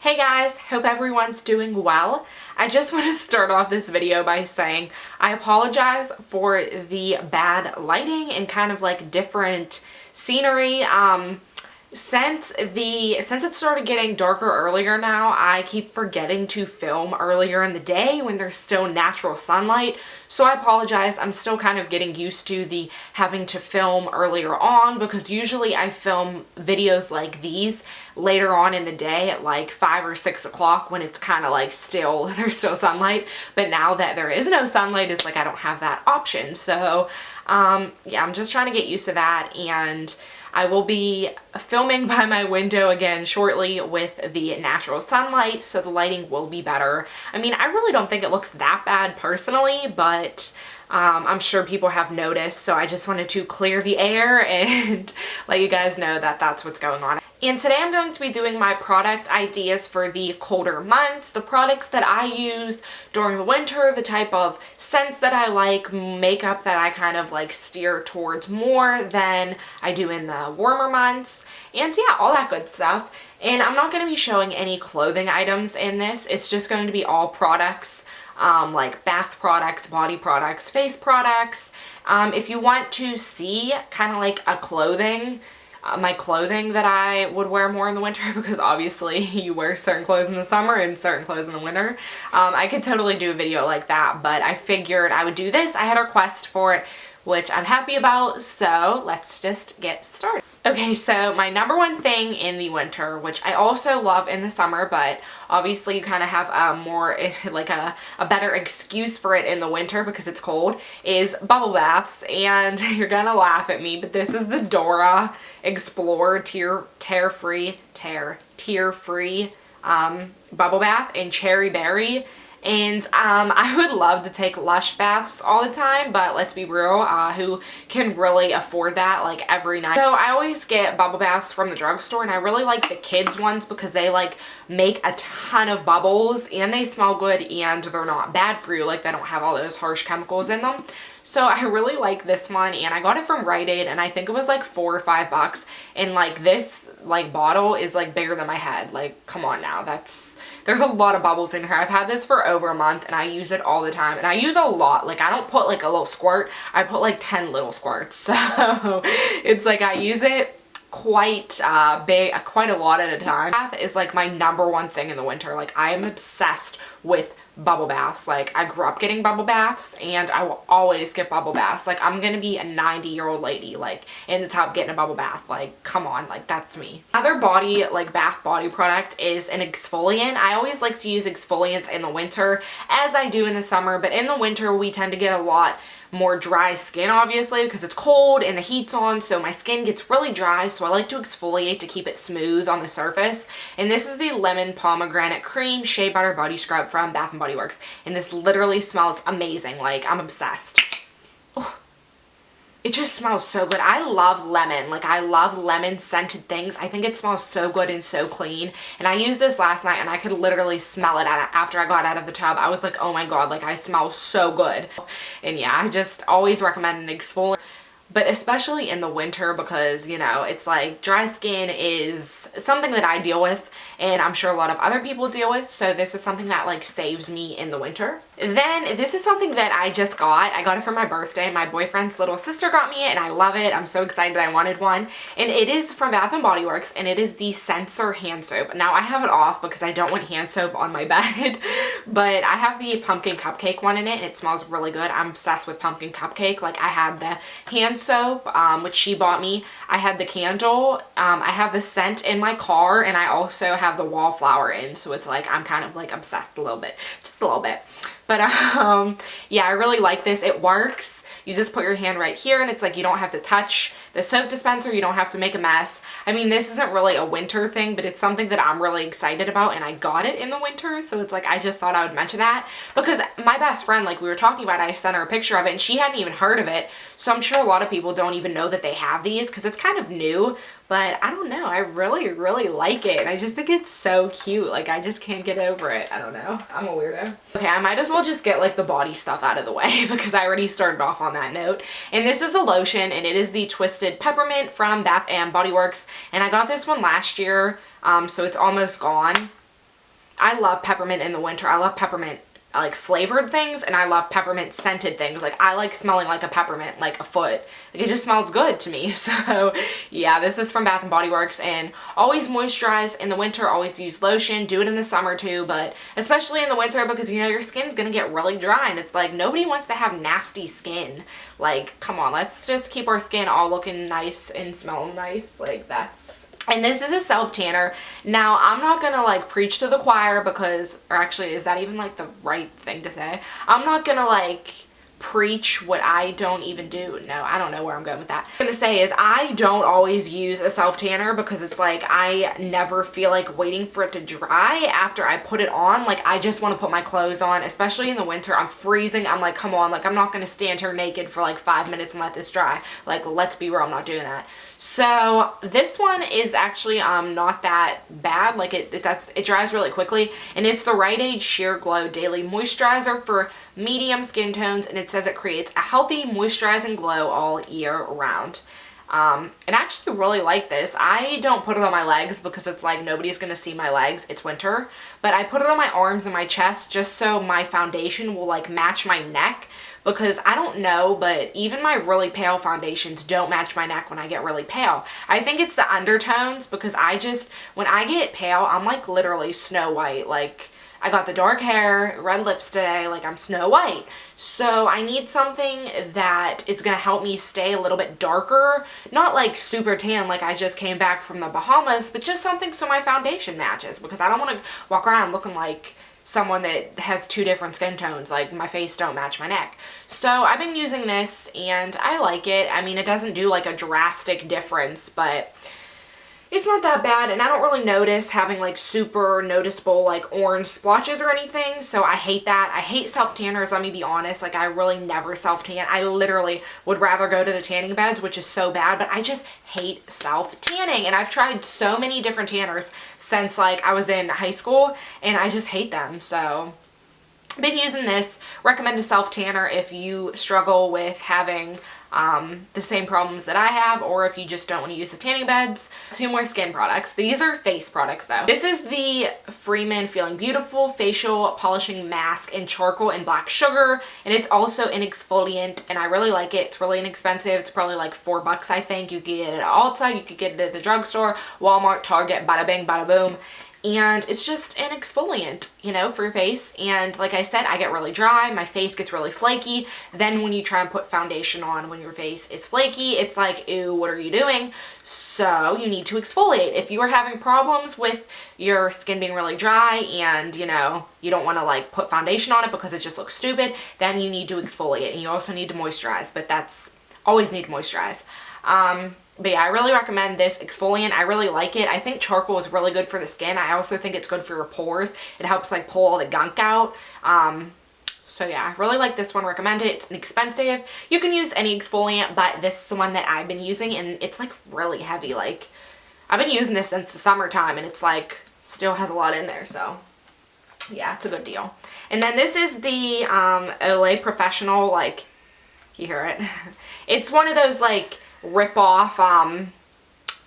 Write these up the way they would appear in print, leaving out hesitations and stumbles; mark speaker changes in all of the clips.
Speaker 1: Hey guys, hope everyone's doing well. I just want to start off this video by saying I apologize for the bad lighting and kind of like different scenery. Since it started getting darker earlier now, I keep forgetting to film earlier in the day when there's still natural sunlight. So I apologize. I'm still kind of getting used to the having to film earlier on, because usually I film videos like these later on in the day at like 5 or 6 o'clock when it's kind of like there's still sunlight. But now that there is no sunlight, it's like I don't have that option. So yeah, I'm just trying to get used to that, and I will be filming by my window again shortly with the natural sunlight, so the lighting will be better. I mean, I really don't think it looks that bad personally, but I'm sure people have noticed, so I just wanted to clear the air and let you guys know that that's what's going on. And today I'm going to be doing my product ideas for the colder months, the products that I use during the winter, the type of scents that I like, makeup that I kind of like steer towards more than I do in the warmer months, and yeah, all that good stuff. And I'm not going to be showing any clothing items in this. It's just going to be all products, like bath products, body products, face products. If you want to see kind of like a my clothing that I would wear more in the winter, because obviously you wear certain clothes in the summer and certain clothes in the winter, I could totally do a video like that, but I figured I would do this. I had a request for it, which I'm happy about, so let's just get started. Okay, so my number one thing in the winter, which I also love in the summer, but obviously you kind of have more like a better excuse for it in the winter because it's cold, is bubble baths. And you're gonna laugh at me, but this is the Dora Explorer tear-free bubble bath in cherry berry. And I would love to take Lush baths all the time, but let's be real, who can really afford that like every night? So I always get bubble baths from the drugstore, and I really like the kids ones because they like make a ton of bubbles and they smell good and they're not bad for you. Like, they don't have all those harsh chemicals in them. So I really like this one, and I got it from Rite Aid, and I think it was like $4 or $5, and like this like bottle is like bigger than my head. Like, come on now, there's a lot of bubbles in here. I've had this for over a month and I use it all the time, and I use a lot. Like, I don't put like a little squirt, I put like 10 little squirts. So it's like I use it quite quite a lot at a time. Bath is like my number one thing in the winter. Like, I am obsessed with bubble baths. Like, I grew up getting bubble baths and I will always get bubble baths. Like, I'm gonna be a 90-year-old lady like in the tub getting a bubble bath. Like, come on, like, that's me. Another body product is an exfoliant. I always like to use exfoliants in the winter as I do in the summer, but in the winter we tend to get a lot more dry skin, obviously, because it's cold and the heat's on, so my skin gets really dry, so I like to exfoliate to keep it smooth on the surface. And this is the Lemon Pomegranate Cream Shea Butter Body Scrub from Bath & Body Works, and this literally smells amazing. Like, I'm obsessed. Oh, it just smells so good. I love lemon. Like, I love lemon scented things. I think it smells so good and so clean. And I used this last night and I could literally smell it after I got out of the tub. I was like, oh my god, like, I smell so good. And yeah, I just always recommend an exfoliant, but especially in the winter, because, you know, it's like dry skin is something that I deal with, and I'm sure a lot of other people deal with, so this is something that like saves me in the winter. Then this is something that I just got. I got it for my birthday. My boyfriend's little sister got me it, and I love it. I'm so excited I wanted one. And it is from Bath & Body Works, and it is the Sensor hand soap. Now, I have it off because I don't want hand soap on my bed, but I have the pumpkin cupcake one in it, and it smells really good. I'm obsessed with pumpkin cupcake. Like, I had the hand soap, which she bought me. I had the candle. I have the scent in my car, and I also have the wallflower in, so it's like I'm kind of like obsessed a little bit, just a little bit. But yeah, I really like this. It works. You just put your hand right here, and it's like you don't have to touch the soap dispenser. You don't have to make a mess. I mean, this isn't really a winter thing, but it's something that I'm really excited about, and I got it in the winter, so it's like I just thought I would mention that, because my best friend, like we were talking about, I sent her a picture of it, and she hadn't even heard of it, so I'm sure a lot of people don't even know that they have these, because it's kind of new. But I don't know, I really, really like it. I just think it's so cute. Like, I just can't get over it. I don't know. I'm a weirdo. Okay, I might as well just get like the body stuff out of the way because I already started off on that note. And this is a lotion, and it is the Twisted Peppermint from Bath & Body Works. And I got this one last year, so it's almost gone. I love peppermint in the winter. I love peppermint like flavored things, and I love peppermint scented things. Like I like smelling like a peppermint like a foot. Like it just smells good to me. So yeah, this is from Bath and Body Works, and always moisturize in the winter, always use lotion. Do it in the summer too, but especially in the winter, because you know your skin's gonna get really dry, and it's like nobody wants to have nasty skin. Like come on, let's just keep our skin all looking nice and smelling nice. Like that's. And this is a self tanner. Now I'm not gonna like preach to the choir because, or actually is that even like the right thing to say? I'm not gonna like preach what I don't even do. No, I don't know where I'm going with that. What I'm gonna say is I don't always use a self tanner because it's like I never feel like waiting for it to dry after I put it on. Like I just want to put my clothes on, especially in the winter. I'm freezing. I'm like, come on, like I'm not gonna stand here naked for like 5 minutes and let this dry. Like let's be real, I'm not doing that. So this one is actually not that bad. Like it dries really quickly, and it's the Rite Aid Sheer Glow Daily Moisturizer for medium skin tones, and it says it creates a healthy moisturizing glow all year round. And I actually really like this. I don't put it on my legs because it's like nobody's gonna see my legs, it's winter, but I put it on my arms and my chest just so my foundation will like match my neck, because I don't know, but even my really pale foundations don't match my neck when I get really pale. I think it's the undertones, because when I get pale, I'm like literally Snow White. Like I got the dark hair, red lips today, like I'm Snow White. So I need something that is gonna help me stay a little bit darker, not like super tan like I just came back from the Bahamas, but just something so my foundation matches, because I don't wanna walk around looking like someone that has two different skin tones. Like my face don't match my neck. So I've been using this and I like it. I mean, it doesn't do like a drastic difference, but it's not that bad, and I don't really notice having like super noticeable like orange splotches or anything, so I hate that. I hate self tanners, let me be honest. Like I really never self tan. I literally would rather go to the tanning beds, which is so bad, but I just hate self tanning, and I've tried so many different tanners since like I was in high school, and I just hate them. So I've been using this. Recommend a self tanner if you struggle with having the same problems that I have, or if you just don't want to use the tanning beds. 2 more skin products. These are face products though. This is the Freeman Feeling Beautiful Facial Polishing Mask in Charcoal and Black Sugar, and it's also an exfoliant, and I really like it. It's really inexpensive. It's probably like $4 I think. You could get it at Ulta, you could get it at the drugstore, Walmart, Target, bada bing, bada boom. And it's just an exfoliant, you know, for your face. And like I said, I get really dry, my face gets really flaky. Then when you try and put foundation on when your face is flaky, it's like, ew, what are you doing? So you need to exfoliate. If you are having problems with your skin being really dry and, you know, you don't want to like put foundation on it because it just looks stupid, then you need to exfoliate. And you also need to moisturize, but that's always need to moisturize. But yeah, I really recommend this exfoliant. I really like it. I think charcoal is really good for the skin. I also think it's good for your pores. It helps like pull all the gunk out. So yeah, I really like this one. Recommend it. It's inexpensive. You can use any exfoliant, but this is the one that I've been using, and it's like really heavy. Like I've been using this since the summertime, and it's like still has a lot in there. So yeah, it's a good deal. And then this is the Olay Professional, like, you hear it? It's one of those like rip-off,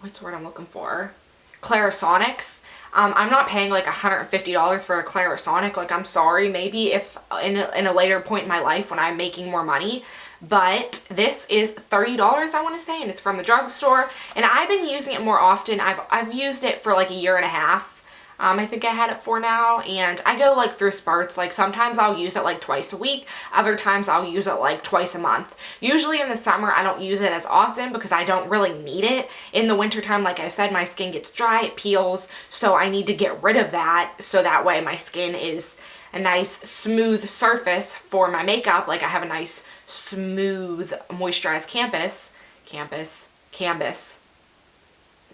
Speaker 1: what's the word I'm looking for? Clarisonics. I'm not paying like $150 for a Clarisonic. Like, I'm sorry, maybe if in a later point in my life when I'm making more money, but this is $30 I want to say, and it's from the drugstore, and I've been using it more often. I've used it for like a year and a half. I think I had it for now, and I go like through spurts. Like sometimes I'll use it like twice a week, other times I'll use it like twice a month. Usually in the summer I don't use it as often because I don't really need it. In the wintertime, like I said, my skin gets dry, it peels, so I need to get rid of that so that way my skin is a nice smooth surface for my makeup. Like I have a nice smooth moisturized canvas.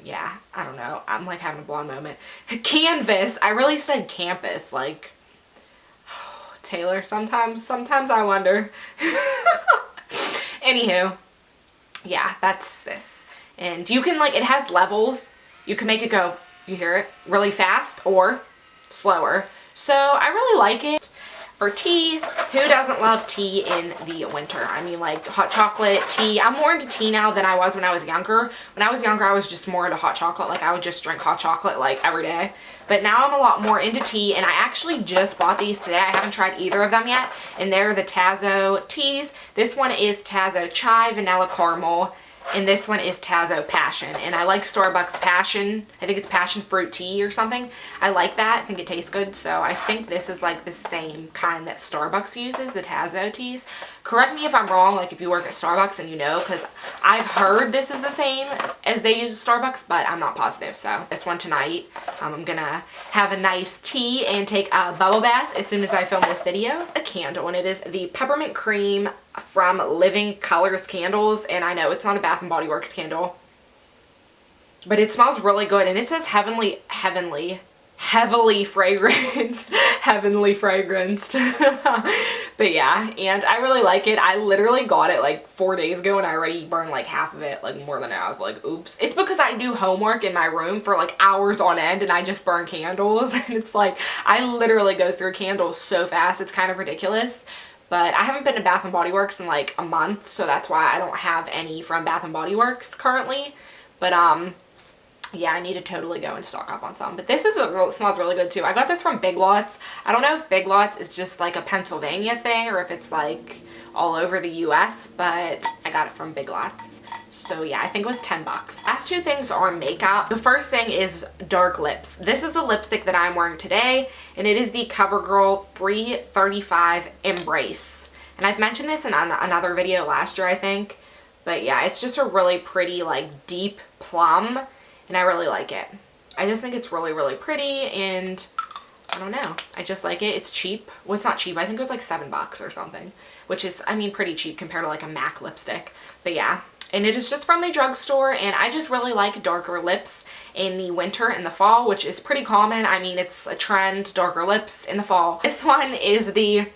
Speaker 1: Yeah, I don't know. I'm like having a blonde moment. Canvas. I really said campus. Like, oh, Taylor, sometimes I wonder. Anywho, yeah, that's this. And you can like, it has levels. You can make it go, you hear it, really fast or slower. So I really like it. For tea, who doesn't love tea in the winter? I mean, like hot chocolate, tea. I'm more into tea now than I was when I was younger. When I was younger, I was just more into hot chocolate. Like I would just drink hot chocolate like every day. but now I'm a lot more into tea, and I actually just bought these today. I haven't tried either of them yet, and they're the Tazo teas. This one is Tazo Chai Vanilla Caramel, and this one is Tazo Passion. And I like Starbucks Passion. I think it's passion fruit tea or something. I like that. I think it tastes good. So I think this is like the same kind that Starbucks uses, the Tazo teas. Correct me if I'm wrong, like if you work at Starbucks and you know, because I've heard this is the same as they use at Starbucks, but I'm not positive. So this one tonight, I'm gonna have a nice tea and take a bubble bath as soon as I film this video. A candle, and it is the Peppermint Cream from Living Colors Candles, and I know it's not a Bath & Body Works candle, but it smells really good, and it says heavily fragranced. Heavenly fragranced. But yeah, and I really like it. I literally got it like 4 days ago, and I already burned like half of it, like more than half. Like, oops. It's because I do homework in my room for like hours on end, and I just burn candles. And it's like, I literally go through candles so fast, it's kind of ridiculous. But I haven't been to Bath & Body Works in like a month, so that's why I don't have any from Bath & Body Works currently. But yeah, I need to totally go and stock up on some. But this smells really good too. I got this from Big Lots. I don't know if Big Lots is just like a Pennsylvania thing or if it's like all over the US, but I got it from Big Lots. So yeah, I think it was 10 bucks. Last two things are makeup. The first thing is dark lips. This is the lipstick that I'm wearing today, and it is the CoverGirl 335 Embrace. And I've mentioned this in another video last year, I think. But yeah, it's just a really pretty, like, deep plum, and I really like it. I just think it's really, really pretty, and I don't know. I just like it. It's cheap. Well, it's not cheap. I think it was like 7 bucks or something, which is, I mean, pretty cheap compared to like a MAC lipstick. But yeah. And it is just from the drugstore, and I just really like darker lips in the winter and the fall, which is pretty common. I mean, it's a trend, darker lips in the fall. This one is the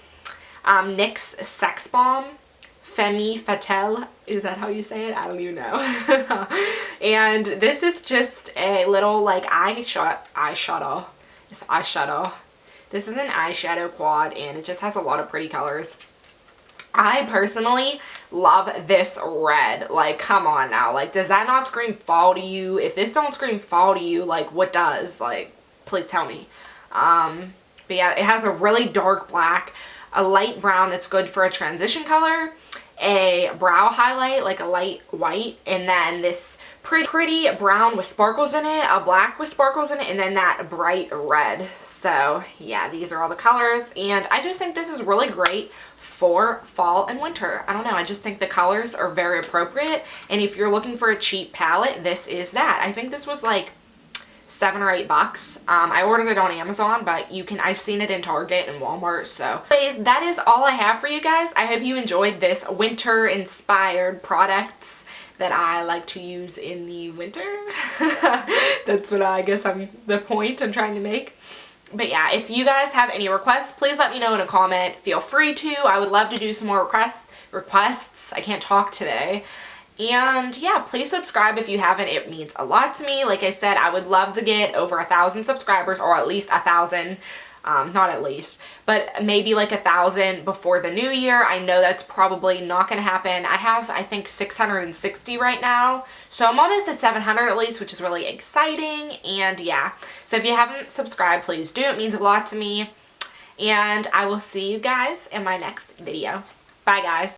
Speaker 1: NYX Sex Bomb Femme Fatale. Is that how you say it? I don't even know. And this is just a little like eyeshadow. It's eyeshadow. This is an eyeshadow quad, and it just has a lot of pretty colors. I personally love this red. Like, come on now. Like, does that not scream fall to you? If this don't scream fall to you, like, what does? Like, please tell me. But yeah, it has a really dark black, a light brown that's good for a transition color, a brow highlight, like a light white, and then this pretty brown with sparkles in it, a black with sparkles in it, and then that bright red. So yeah, these are all the colors, and I just think this is really great for fall and winter. I don't know, I just think the colors are very appropriate, and if you're looking for a cheap palette, this is that. I think this was like 7 or 8 bucks. I ordered it on Amazon, but I've seen it in Target and Walmart. So anyways, that is all I have for you guys. I hope you enjoyed this winter inspired products that I like to use in the winter. That's what I guess the point I'm trying to make. But yeah, if you guys have any requests, please let me know in a comment. Feel free to. I would love to do some more requests. I can't talk today. And yeah, please subscribe if you haven't. It means a lot to me. Like I said, I would love to get over 1,000 subscribers, or at least 1,000. Not at least, but maybe like 1,000 before the new year. I know that's probably not going to happen. I have, I think, 660 right now. So I'm almost at 700 at least, which is really exciting. And yeah, so if you haven't subscribed, please do. It means a lot to me. And I will see you guys in my next video. Bye, guys.